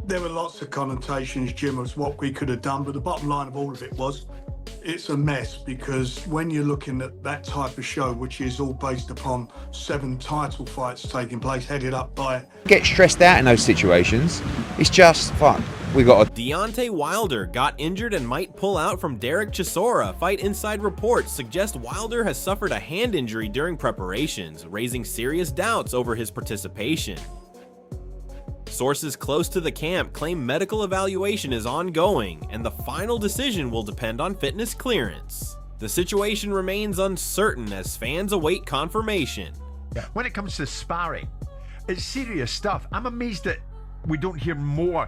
There were lots of connotations, Jim, as what we could have done, but the bottom line of all of it was it's a mess, because when you're looking at that type of show, which is all based upon 7 title fights taking place, headed up by... Get stressed out in those situations. It's just fun. We got a... Deontay Wilder got injured and might pull out from Derek Chisora. Fight Inside reports suggest Wilder has suffered a hand injury during preparations, raising serious doubts over his participation. Sources close to the camp claim medical evaluation is ongoing, and the final decision will depend on fitness clearance. The situation remains uncertain as fans await confirmation. When it comes to sparring, it's serious stuff. I'm amazed that we don't hear more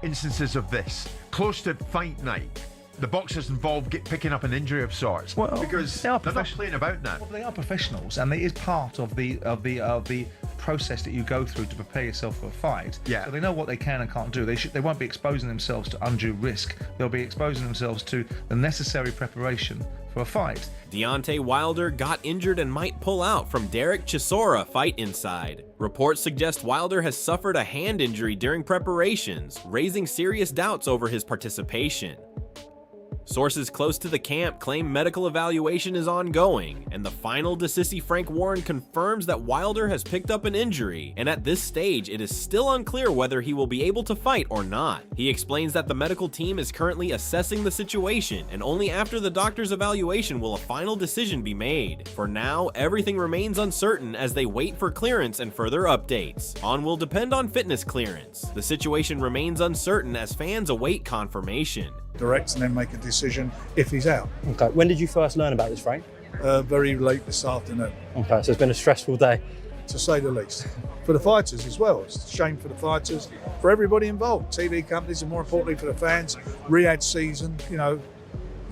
instances of this. Close to fight night, the boxers involved picking up an injury of sorts, because they're not playing about now. Well, they are professionals, and it is part of the process that you go through to prepare yourself for a fight. Yeah. So they know what they can and can't do. They won't be exposing themselves to undue risk. They'll be exposing themselves to the necessary preparation for a fight. Deontay Wilder got injured and might pull out from Derek Chisora. Fight Inside reports suggest Wilder has suffered a hand injury during preparations, raising serious doubts over his participation. Sources close to the camp claim medical evaluation is ongoing, and the final decision Frank Warren confirms that Wilder has picked up an injury, and at this stage it is still unclear whether he will be able to fight or not. He explains that the medical team is currently assessing the situation, and only after the doctor's evaluation will a final decision be made. For now, everything remains uncertain as they wait for clearance and further updates. On will depend on fitness clearance. The situation remains uncertain as fans await confirmation. Direct and then make a decision if he's out. Okay, when did you first learn about this, Frank? Very late this afternoon. Okay, so it's been a stressful day. To say the least. For the fighters as well. It's a shame for the fighters, for everybody involved. TV companies, and more importantly for the fans. Riyadh season, you know,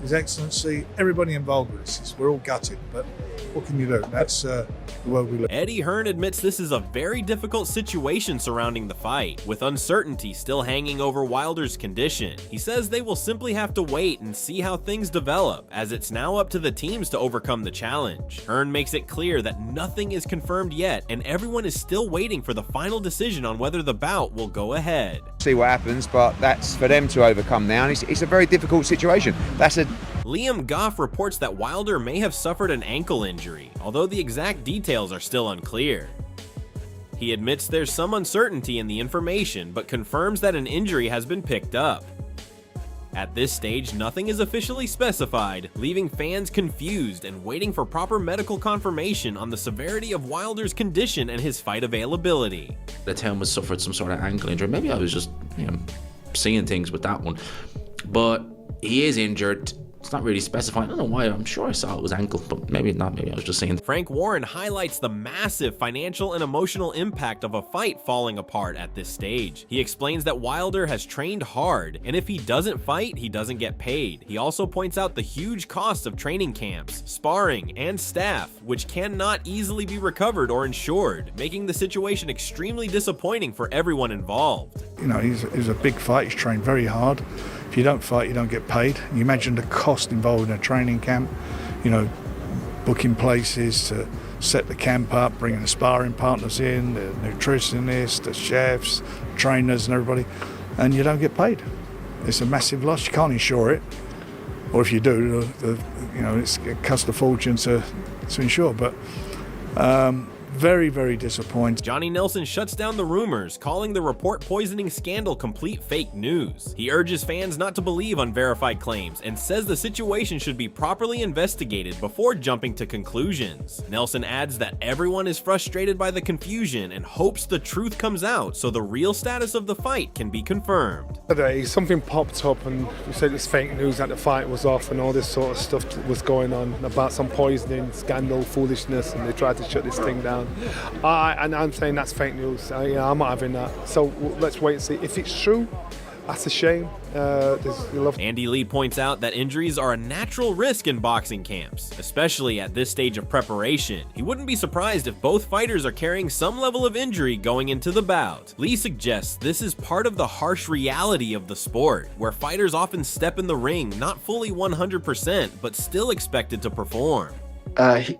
His Excellency, everybody involved with this. We're all gutted, but what can you do? That's the world we live in. Eddie Hearn admits this is a very difficult situation surrounding the fight, with uncertainty still hanging over Wilder's condition. He says they will simply have to wait and see how things develop, as it's now up to the teams to overcome the challenge. Hearn makes it clear that nothing is confirmed yet, and everyone is still waiting for the final decision on whether the bout will go ahead. See what happens, but that's for them to overcome now, and it's a very difficult situation. Liam Goff reports that Wilder may have suffered an ankle injury, although the exact details are still unclear. He admits there's some uncertainty in the information, but confirms that an injury has been picked up. At this stage, nothing is officially specified, leaving fans confused and waiting for proper medical confirmation on the severity of Wilder's condition and his fight availability. The town was suffered some sort of ankle injury. Maybe I was just, seeing things with that one. But he is injured. It's not really specifying. I don't know why. I'm sure I saw it was ankle, but maybe not. Maybe I was just saying. Frank Warren highlights the massive financial and emotional impact of a fight falling apart at this stage. He explains that Wilder has trained hard, and if he doesn't fight, he doesn't get paid. He also points out the huge costs of training camps, sparring, and staff, which cannot easily be recovered or insured, making the situation extremely disappointing for everyone involved. You know, he's a big fight. He's trained very hard. If you don't fight, you don't get paid. You imagine the cost involved in a training camp, booking places to set the camp up, bringing the sparring partners in, the nutritionists, the chefs, trainers and everybody, and you don't get paid. It's a massive loss. You can't insure it, or if you do, it costs a fortune to insure, but very, very disappointed. Johnny Nelson shuts down the rumors, calling the report poisoning scandal complete fake news. He urges fans not to believe unverified claims and says the situation should be properly investigated before jumping to conclusions. Nelson adds that everyone is frustrated by the confusion and hopes the truth comes out so the real status of the fight can be confirmed. Today, something popped up and we said it's fake news that the fight was off and all this sort of stuff was going on about some poisoning, scandal, foolishness, and they tried to shut this thing down. And I'm saying that's fake news. I'm not having that. So let's wait and see. If it's true, that's a shame. Andy Lee points out that injuries are a natural risk in boxing camps, especially at this stage of preparation. He wouldn't be surprised if both fighters are carrying some level of injury going into the bout. Lee suggests this is part of the harsh reality of the sport, where fighters often step in the ring not fully 100%, but still expected to perform.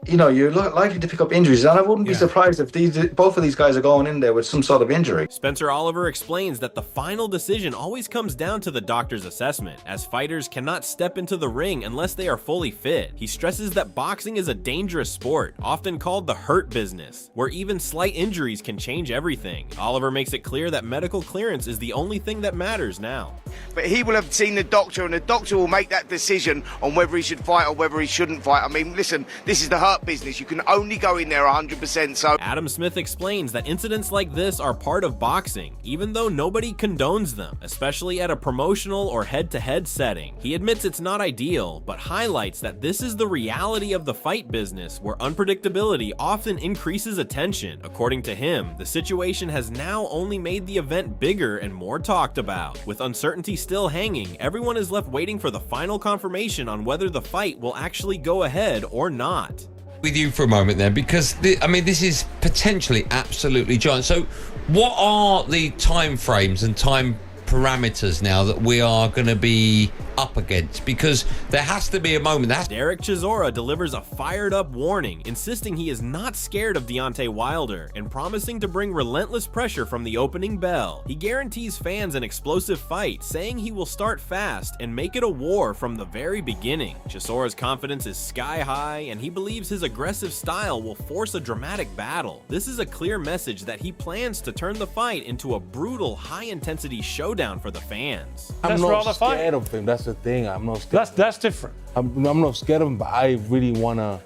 you're likely to pick up injuries, and I wouldn't be surprised if both of these guys are going in there with some sort of injury. Spencer Oliver explains that the final decision always comes down to the doctor's assessment, as fighters cannot step into the ring unless they are fully fit. He stresses that boxing is a dangerous sport, often called the hurt business, where even slight injuries can change everything. Oliver makes it clear that medical clearance is the only thing that matters now. But he will have seen the doctor, and the doctor will make that decision on whether he should fight or whether he shouldn't fight. I mean, listen, this is the hurt business. You can only go in there 100%. So Adam Smith explains that incidents like this are part of boxing, even though nobody condones them, especially at a promotional or head-to-head setting. He admits it's not ideal, but highlights that this is the reality of the fight business, where unpredictability often increases attention. According to him, the situation has now only made the event bigger and more talked about. With uncertainty still hanging, everyone is left waiting for the final confirmation on whether the fight will actually go ahead or not. With you for a moment there, because this is potentially absolutely giant. So what are the time frames and time parameters now that we are going to be up against? Because there has to be a moment. Derek Chisora delivers a fired-up warning, insisting he is not scared of Deontay Wilder and promising to bring relentless pressure from the opening bell. He guarantees fans an explosive fight, saying he will start fast and make it a war from the very beginning. Chisora's confidence is sky high, and he believes his aggressive style will force a dramatic battle. This is a clear message that he plans to turn the fight into a brutal, high-intensity showdown for the fans. I'm not scared of him. That's the thing. I'm not scared. That's different. I'm not scared of him, but I really wanna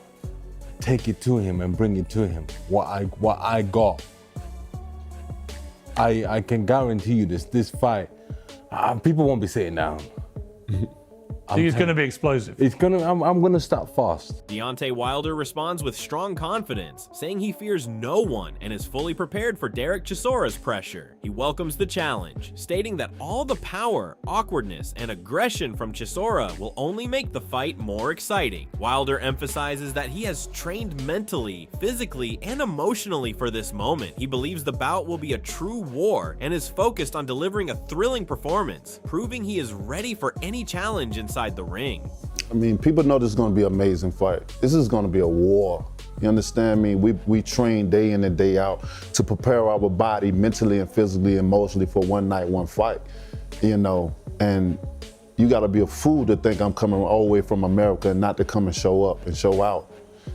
take it to him and bring it to him. What I got. I can guarantee you this fight. People won't be sitting down. He's going to be explosive. I'm going to start fast. Deontay Wilder responds with strong confidence, saying he fears no one and is fully prepared for Derek Chisora's pressure. He welcomes the challenge, stating that all the power, awkwardness, and aggression from Chisora will only make the fight more exciting. Wilder emphasizes that he has trained mentally, physically, and emotionally for this moment. He believes the bout will be a true war and is focused on delivering a thrilling performance, proving he is ready for any challenge inside the ring. I mean, people know this is going to be an amazing fight. This is going to be a war. You understand me? We train day in and day out to prepare our body mentally and physically, emotionally for one night, one fight. And you got to be a fool to think I'm coming all the way from America and not to come and show up and show out.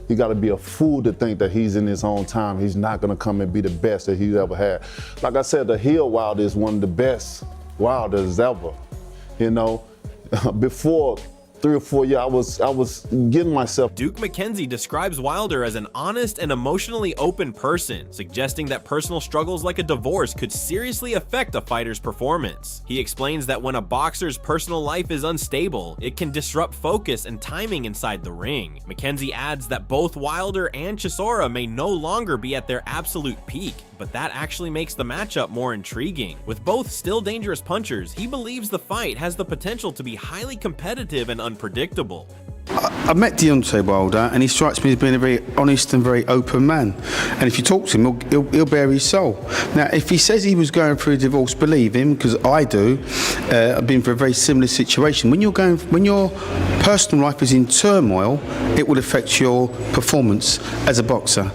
You got to be a fool to think that he's in his own time. He's not going to come and be the best that he's ever had. Like I said, the heel Wilder is one of the best Wilders ever. Before 3 or 4 years, I was getting myself. Duke McKenzie describes Wilder as an honest and emotionally open person, suggesting that personal struggles like a divorce could seriously affect a fighter's performance. He explains that when a boxer's personal life is unstable, it can disrupt focus and timing inside the ring. McKenzie adds that both Wilder and Chisora may no longer be at their absolute peak, but that actually makes the matchup more intriguing. With both still dangerous punchers, he believes the fight has the potential to be highly competitive and unpredictable. I met Deontay Wilder, and he strikes me as being a very honest and very open man. And if you talk to him, he'll bare his soul. Now, if he says he was going through a divorce, believe him, because I do. I've been through a very similar situation. When your personal life is in turmoil, it will affect your performance as a boxer,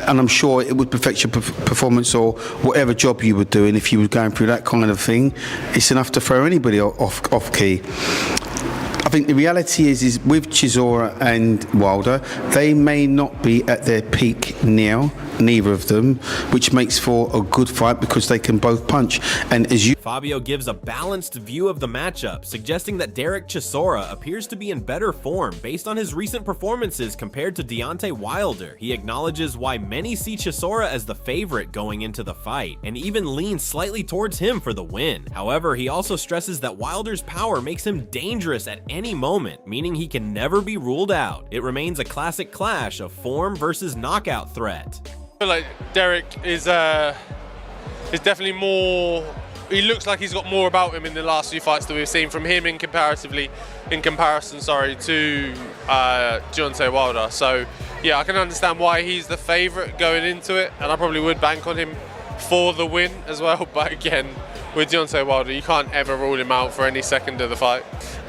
and I'm sure it would affect your performance or whatever job you were doing. If you were going through that kind of thing, it's enough to throw anybody off key. I think the reality is with Chisora and Wilder, they may not be at their peak now, neither of them, which makes for a good fight because they can both punch. And as Fabio gives a balanced view of the matchup, suggesting that Derek Chisora appears to be in better form based on his recent performances compared to Deontay Wilder. He acknowledges why many see Chisora as the favorite going into the fight, and even leans slightly towards him for the win. However, he also stresses that Wilder's power makes him dangerous at any moment, meaning he can never be ruled out. It remains a classic clash of form versus knockout threat. I feel like Derek is definitely more. He looks like he's got more about him in the last few fights that we've seen from him in comparison to Deontay Wilder. So yeah, I can understand why he's the favourite going into it, and I probably would bank on him for the win as well. But again, with Deontay Wilder, you can't ever rule him out for any second of the fight.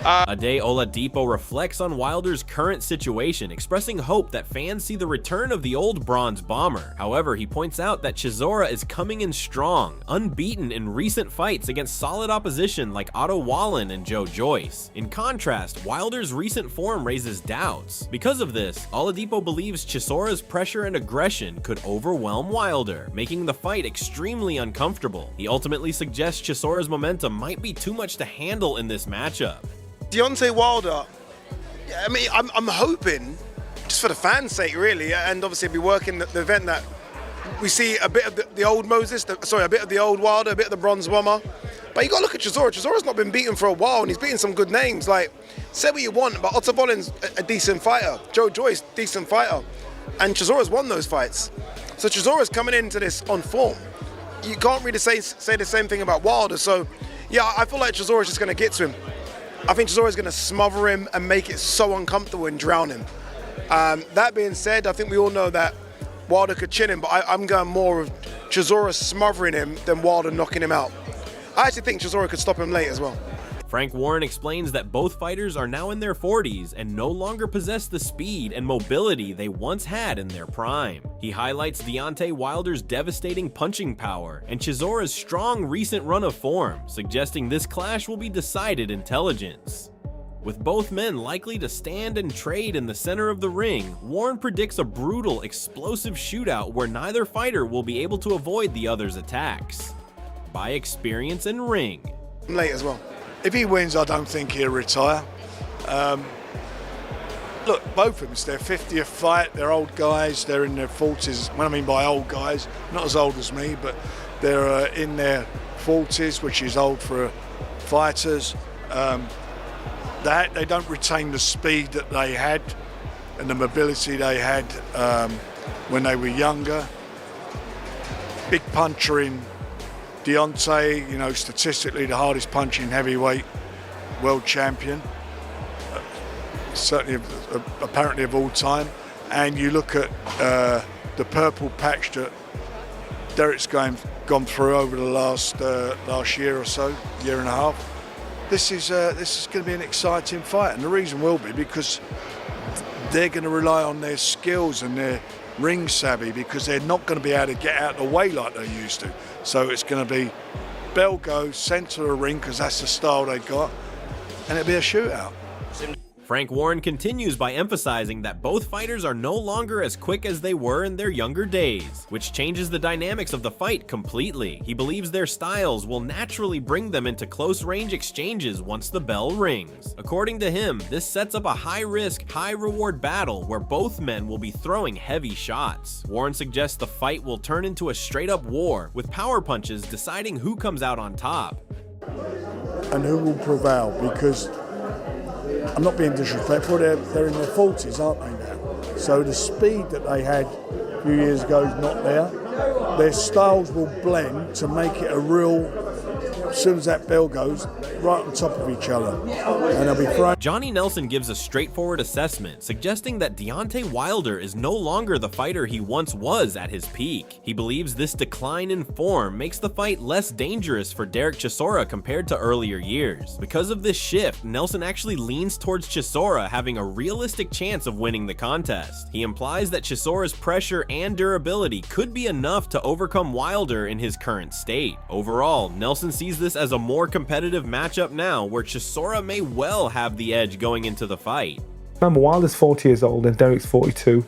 Ade Oladipo reflects on Wilder's current situation, expressing hope that fans see the return of the old bronze bomber. However, he points out that Chisora is coming in strong, unbeaten in recent fights against solid opposition like Otto Wallin and Joe Joyce. In contrast, Wilder's recent form raises doubts. Because of this, Oladipo believes Chisora's pressure and aggression could overwhelm Wilder, making the fight extremely uncomfortable. He ultimately suggests Chisora's momentum might be too much to handle in this matchup. Deontay Wilder, I mean, I'm hoping, just for the fans' sake, really, and obviously be working the event that we see a bit of the old Moses, a bit of the old Wilder, a bit of the bronze bomber. But you got to look at Chisora. Chisora's not been beaten for a while, and he's beaten some good names. Like, say what you want, but Otto Wallin's a decent fighter. Joe Joyce, decent fighter. And Chisora's won those fights. So Chisora's coming into this on form. You can't really say the same thing about Wilder. So, yeah, I feel like Chisora's just going to get to him. I think Chisora's going to smother him and make it so uncomfortable and drown him. That being said, I think we all know that Wilder could chin him, but I'm going more of Chisora smothering him than Wilder knocking him out. I actually think Chisora could stop him late as well. Frank Warren explains that both fighters are now in their 40s and no longer possess the speed and mobility they once had in their prime. He highlights Deontay Wilder's devastating punching power and Chisora's strong recent run of form, suggesting this clash will be decided intelligence. With both men likely to stand and trade in the center of the ring, Warren predicts a brutal, explosive shootout where neither fighter will be able to avoid the other's attacks. By experience and ring. Late as well. If he wins, I don't think he'll retire. Look, both of them, it's their 50th fight. They're old guys. They're in their 40s. When I mean by old guys, not as old as me, but they're in their 40s, which is old for fighters. They don't retain the speed that they had and the mobility they had when they were younger. Big puncher in Deontay, you know, statistically the hardest punching heavyweight world champion, certainly apparently of all time. And you look at the purple patch that Derek's gone through over the last year or so, year and a half. This is going to be an exciting fight, and the reason will be because they're going to rely on their skills and their ring savvy, because they're not going to be able to get out of the way like they used to. So it's going to be bell go, centre of the ring, because that's the style they got, and it'll be a shootout. Frank Warren continues by emphasizing that both fighters are no longer as quick as they were in their younger days, which changes the dynamics of the fight completely. He believes their styles will naturally bring them into close-range exchanges once the bell rings. According to him, this sets up a high-risk, high-reward battle where both men will be throwing heavy shots. Warren suggests the fight will turn into a straight-up war, with power punches deciding who comes out on top. And who will prevail, because I'm not being disrespectful, they're in their 40s, aren't they now? So the speed that they had a few years ago is not there. Their styles will blend to make it a real, as soon as that bell goes, right on top of each other. And they'll be throwing. Johnny Nelson gives a straightforward assessment, suggesting that Deontay Wilder is no longer the fighter he once was at his peak. He believes this decline in form makes the fight less dangerous for Derek Chisora compared to earlier years. Because of this shift, Nelson actually leans towards Chisora having a realistic chance of winning the contest. He implies that Chisora's pressure and durability could be enough to overcome Wilder in his current state. Overall, Nelson sees this as a more competitive matchup now, where Chisora may well have the edge going into the fight. Remember, Wilder's 40 years old and Derek's 42,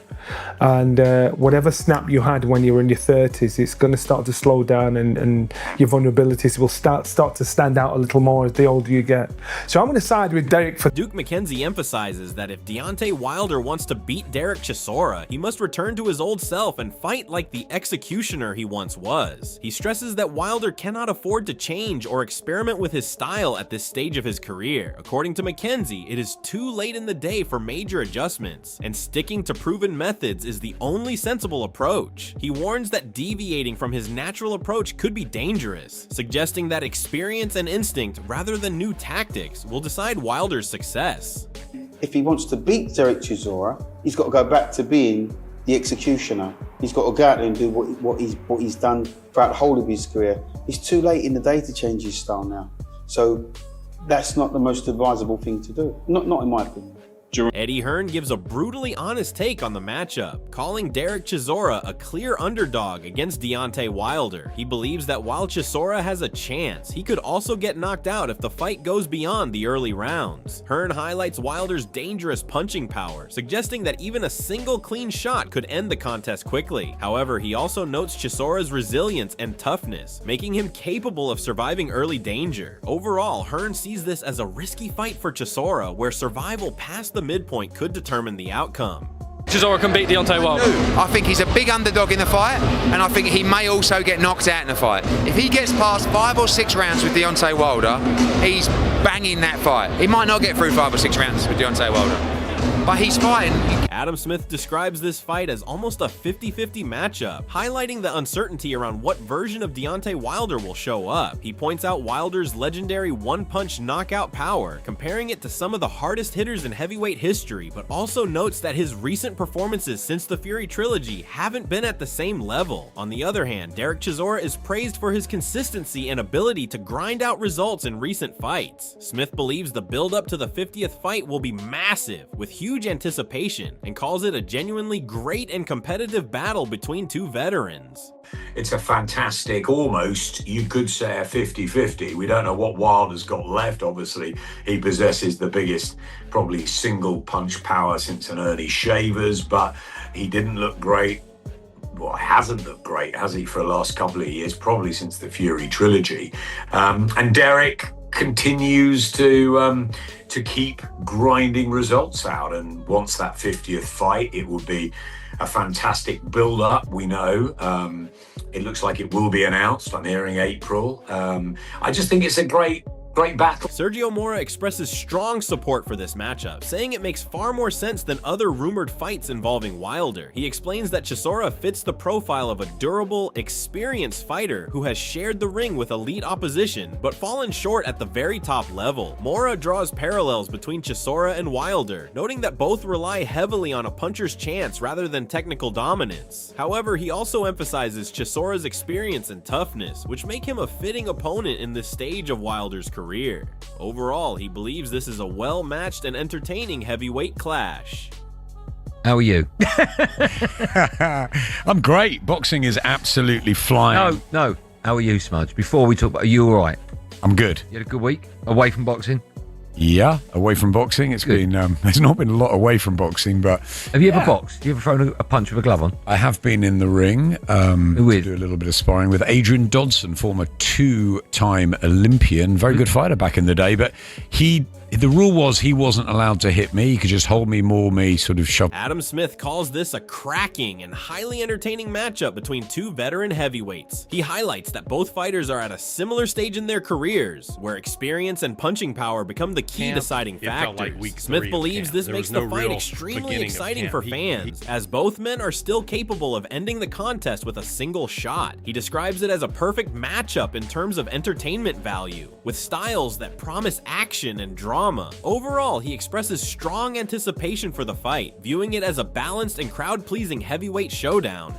and whatever snap you had when you were in your 30s, it's going to start to slow down, and your vulnerabilities will start to stand out a little more as the older you get. So I'm going to side with Derek for... Duke McKenzie emphasizes that if Deontay Wilder wants to beat Derek Chisora, he must return to his old self and fight like the executioner he once was. He stresses that Wilder cannot afford to change or experiment with his style at this stage of his career. According to McKenzie, it is too late in the day for major adjustments, and sticking to proven methods is the only sensible approach. He warns that deviating from his natural approach could be dangerous, suggesting that experience and instinct rather than new tactics will decide Wilder's success. If he wants to beat Derek Chisora, he's got to go back to being the executioner. He's got to go out there and do what he's done throughout the whole of his career. It's too late in the day to change his style now. So that's not the most advisable thing to do. Not in my opinion. Eddie Hearn gives a brutally honest take on the matchup, calling Derek Chisora a clear underdog against Deontay Wilder. He believes that while Chisora has a chance, he could also get knocked out if the fight goes beyond the early rounds. Hearn highlights Wilder's dangerous punching power, suggesting that even a single clean shot could end the contest quickly. However, he also notes Chisora's resilience and toughness, making him capable of surviving early danger. Overall, Hearn sees this as a risky fight for Chisora, where survival past the midpoint could determine the outcome. Chisora can beat Deontay Wilder. I think he's a big underdog in the fight, and I think he may also get knocked out in the fight. If he gets past 5 or 6 rounds with Deontay Wilder, he's banging that fight. He might not get through 5 or 6 rounds with Deontay Wilder, but he's fighting. Adam Smith describes this fight as almost a 50-50 matchup, highlighting the uncertainty around what version of Deontay Wilder will show up. He points out Wilder's legendary one-punch knockout power, comparing it to some of the hardest hitters in heavyweight history, but also notes that his recent performances since the Fury trilogy haven't been at the same level. On the other hand, Derek Chisora is praised for his consistency and ability to grind out results in recent fights. Smith believes the build-up to the 50th fight will be massive, with huge anticipation, and calls it a genuinely great and competitive battle between two veterans. It's a fantastic, almost, you could say a 50-50. We don't know what Wilder's got left. Obviously, he possesses the biggest, probably single punch power since an Ernie Shavers, but he didn't look great. Well, hasn't looked great, has he, for the last couple of years, probably since the Fury trilogy. And Derek continues to keep grinding results out, and once that 50th fight, it will be a fantastic build-up. We know it looks like it will be announced. I'm hearing April. I just think it's a great battle. Sergio Mora expresses strong support for this matchup, saying it makes far more sense than other rumored fights involving Wilder. He explains that Chisora fits the profile of a durable, experienced fighter who has shared the ring with elite opposition, but fallen short at the very top level. Mora draws parallels between Chisora and Wilder, noting that both rely heavily on a puncher's chance rather than technical dominance. However, he also emphasizes Chisora's experience and toughness, which make him a fitting opponent in this stage of Wilder's career. Overall, he believes this is a well-matched and entertaining heavyweight clash. How are you? I'm great. Boxing is absolutely flying. No. How are you, Smudge? Before we talk about, are you all right? I'm good. You had a good week away from boxing? Yeah, away from boxing. It's been there's not been a lot away from boxing, but have you ever boxed? You ever thrown a punch with a glove on? I have been in the ring to do a little bit of sparring with Adrian Dodson, former 2-time Olympian, very good fighter back in the day, but the rule was he wasn't allowed to hit me. He could just hold me, maul me, sort of shove. Adam Smith calls this a cracking and highly entertaining matchup between two veteran heavyweights. He highlights that both fighters are at a similar stage in their careers, where experience and punching power become the key deciding factors. Smith believes this makes the fight extremely exciting for fans, as both men are still capable of ending the contest with a single shot. He describes it as a perfect matchup in terms of entertainment value, with styles that promise action and drama. Overall, he expresses strong anticipation for the fight, viewing it as a balanced and crowd-pleasing heavyweight showdown.